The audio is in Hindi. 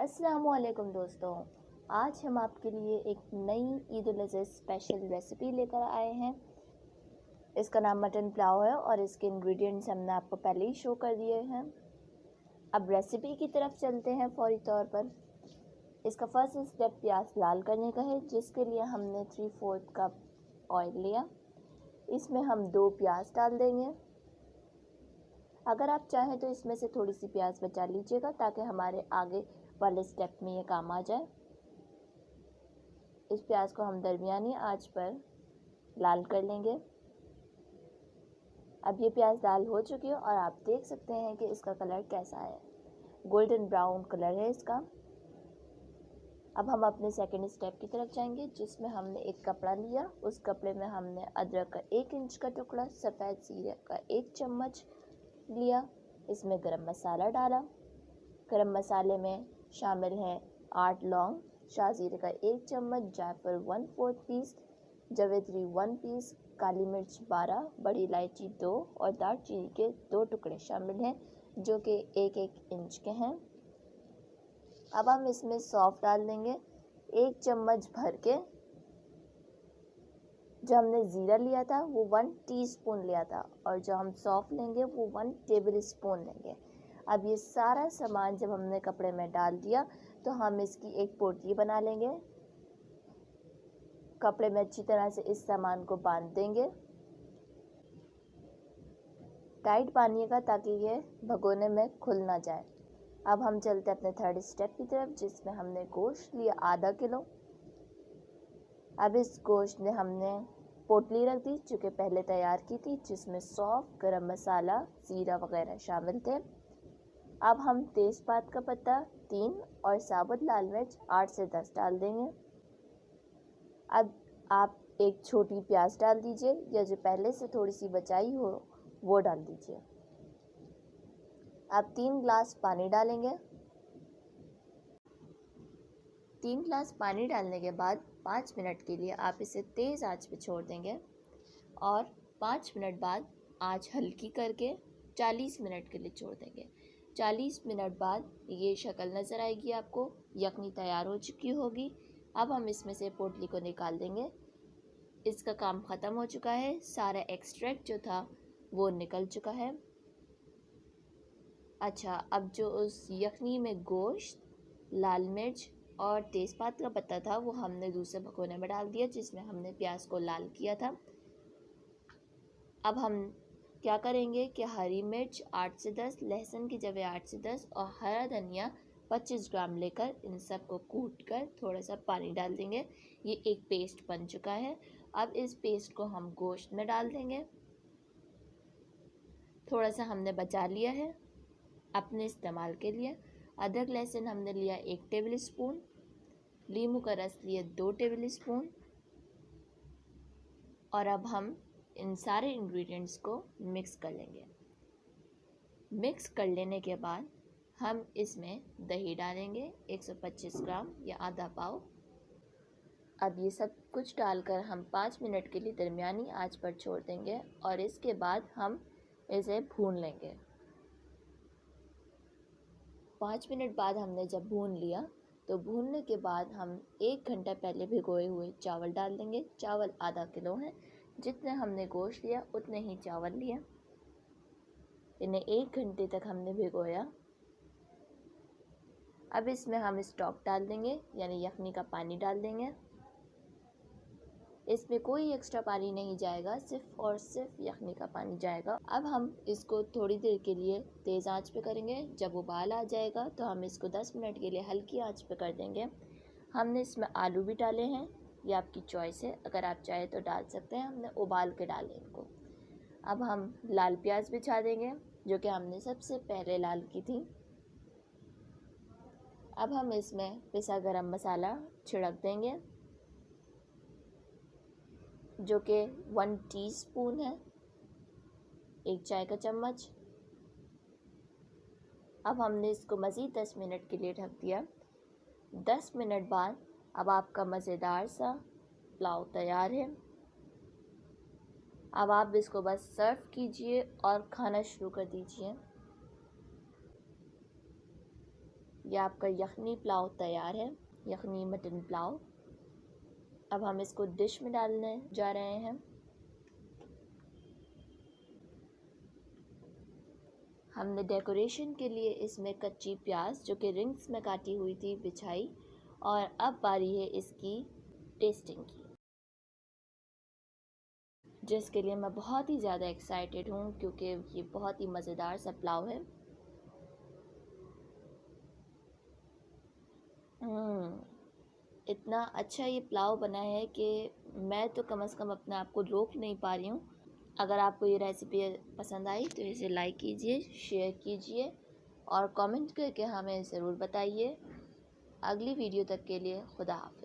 अस्सलामुअलैकुम दोस्तों। आज हम आपके लिए एक नई ईद उल अज़हा स्पेशल रेसिपी लेकर आए हैं। इसका नाम मटन पुलाव है और इसके इंग्रेडिएंट्स हमने आपको पहले ही शो कर दिए हैं। अब रेसिपी की तरफ चलते हैं फौरी तौर पर। इसका फर्स्ट स्टेप प्याज लाल करने का है, जिसके लिए हमने 3/4 कप ऑयल लिया। इसमें हम 2 प्याज डाल देंगे। अगर आप चाहें तो इसमें से थोड़ी सी प्याज बचा लीजिएगा ताकि हमारे आगे वाले स्टेप में ये काम आ जाए। इस प्याज को हम दरमियानी आंच पर लाल कर लेंगे। अब ये प्याज लाल हो चुकी है और आप देख सकते हैं कि इसका कलर कैसा है, गोल्डन ब्राउन कलर है इसका। अब हम अपने सेकंड स्टेप की तरफ जाएंगे, जिसमें हमने एक कपड़ा लिया। उस कपड़े में हमने अदरक का 1 इंच का टुकड़ा, सफ़ेद जीरे का 1 चम्मच लिया। इसमें गरम मसाला डाला। गरम मसाले में शामिल हैं 8 लौंग, शाहजीरे का 1 चम्मच, जायफल 1/4 पीस, जवेत्री 1 पीस, काली मिर्च 12, बड़ी इलायची 2 और दालचीनी के 2 टुकड़े शामिल हैं, जो कि 1-1 इंच के हैं। अब हम इसमें सौंफ डाल देंगे 1 चम्मच भर के। जो हमने ज़ीरा लिया था वो 1 टीस्पून लिया था और जो हम सौंफ लेंगे वो 1 टेबल स्पून लेंगे। अब ये सारा सामान जब हमने कपड़े में डाल दिया तो हम इसकी एक पोटली बना लेंगे। कपड़े में अच्छी तरह से इस सामान को बांध देंगे। टाइट बांधिएगा ताकि ये भगोने में खुल ना जाए। अब हम चलते अपने थर्ड स्टेप की तरफ, जिसमें हमने गोश्त लिया आधा किलो। अब इस गोश्त में हमने पोटली रख दी जो कि पहले तैयार की थी, जिसमें सौंफ, गरम मसाला, ज़ीरा वगैरह शामिल थे। अब हम तेज़पात का पत्ता 3 और साबुत लाल मिर्च 8 से 10 डाल देंगे। अब आप एक छोटी प्याज डाल दीजिए या जो पहले से थोड़ी सी बचाई हो वो डाल दीजिए। अब 3 गिलास पानी डालेंगे। 3 गिलास पानी डालने के बाद 5 मिनट के लिए आप इसे तेज़ आंच पे छोड़ देंगे और 5 मिनट बाद आंच हल्की करके 40 मिनट के लिए छोड़ देंगे। 40 मिनट बाद ये शक्ल नज़र आएगी आपको, यखनी तैयार हो चुकी होगी। अब हम इसमें से पोटली को निकाल देंगे। इसका काम ख़त्म हो चुका है, सारा एक्सट्रैक्ट जो था वो निकल चुका है। अच्छा, अब जो उस यखनी में गोश्त, लाल मिर्च और तेज़पात का पत्ता था वो हमने दूसरे भगोने में डाल दिया, जिसमें हमने प्याज को लाल किया था। अब हम क्या करेंगे कि हरी मिर्च 8 से 10, लहसुन की जगह 8 से 10 और हरा धनिया 25 ग्राम लेकर इन सब को कूट कर थोड़ा सा पानी डाल देंगे। ये एक पेस्ट बन चुका है। अब इस पेस्ट को हम गोश्त में डाल देंगे। थोड़ा सा हमने बचा लिया है अपने इस्तेमाल के लिए। अदरक लहसुन हमने लिया 1 टेबल स्पून, नींबू का रस लिया 2 टेबल स्पून। और अब हम इन सारे इंग्रेडिएंट्स को मिक्स कर लेंगे। मिक्स कर लेने के बाद हम इसमें दही डालेंगे 125 ग्राम या आधा पाव। अब ये सब कुछ डालकर हम 5 मिनट के लिए दरमियानी आंच पर छोड़ देंगे और इसके बाद हम इसे भून लेंगे। 5 मिनट बाद हमने जब भून लिया तो भूनने के बाद हम 1 घंटा पहले भिगोए हुए चावल डाल देंगे। चावल आधा किलो हैं, जितने हमने गोश्त लिया उतने ही चावल लिया। इन्हें 1 घंटे तक हमने भिगोया। अब इसमें हम स्टॉक डाल देंगे, यानी यखनी का पानी डाल देंगे। इसमें कोई एक्स्ट्रा पानी नहीं जाएगा, सिर्फ और सिर्फ यखनी का पानी जाएगा। अब हम इसको थोड़ी देर के लिए तेज़ आंच पे करेंगे। जब उबाल आ जाएगा तो हम इसको 10 मिनट के लिए हल्की आंच पे कर देंगे। हमने इसमें आलू भी डाले हैं, ये आपकी चॉइस है, अगर आप चाहे तो डाल सकते हैं। हमने उबाल के डाले इनको। अब हम लाल प्याज बिछा देंगे जो कि हमने सबसे पहले लाल की थी। अब हम इसमें पिसा गरम मसाला छिड़क देंगे जो कि 1 टीस्पून है, 1 चाय का चम्मच। अब हमने इसको मज़ीद 10 मिनट के लिए ढक दिया। 10 मिनट बाद अब आपका मज़ेदार सा पुलाव तैयार है। अब आप इसको बस सर्व कीजिए और खाना शुरू कर दीजिए। ये आपका यखनी पुलाव तैयार है, यखनी मटन पुलाव। अब हम इसको डिश में डालने जा रहे हैं। हमने डेकोरेशन के लिए इसमें कच्ची प्याज जो कि रिंग्स में काटी हुई थी बिछाई, और अब बारी है इसकी टेस्टिंग की, जिसके लिए मैं बहुत ही ज़्यादा एक्साइटेड हूँ क्योंकि ये बहुत ही मज़ेदार सा पुलाव है। इतना अच्छा ये पुलाव बना है कि मैं तो कम से कम अपने आप को रोक नहीं पा रही हूँ। अगर आपको ये रेसिपी पसंद आई तो इसे लाइक कीजिए, शेयर कीजिए और कमेंट करके हमें ज़रूर बताइए। अगली वीडियो तक के लिए खुदा हाफ़िज़।